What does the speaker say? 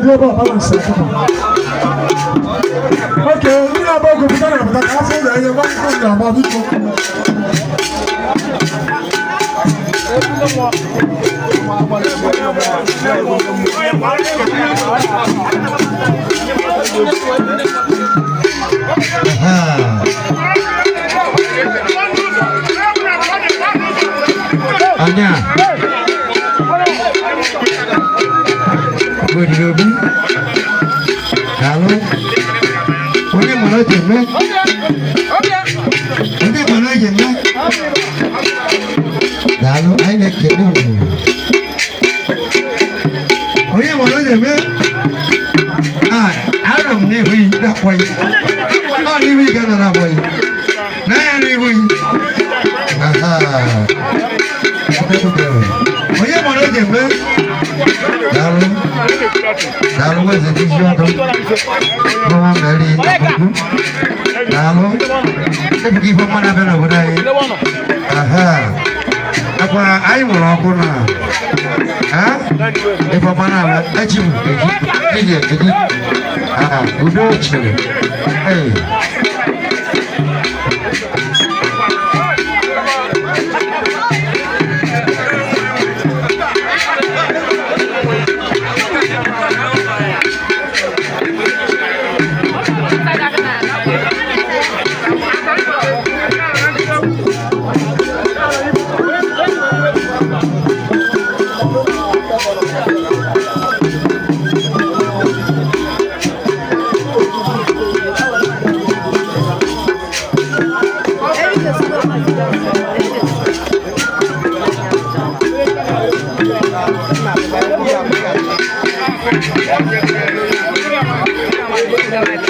dear balance. Okay, we are about to put on the castle and you're going to go about it. Anya. Good Ruby. Hello. What am I doing? What am I doing? Hello, I like it. What am I doing? I don't need that way. Not even gonna that way. Now, anyway. Aha. Oye, moroje, ¿ve? Dalo, pues, ¿qué es yo? No, Mary. Dalo. ¿Qué equipo para ver por ahí? Ajá. Apa, ayo mau na? Hah? Equipo mana? Aji, aji. Ah, udah cile. Hey. Thank you.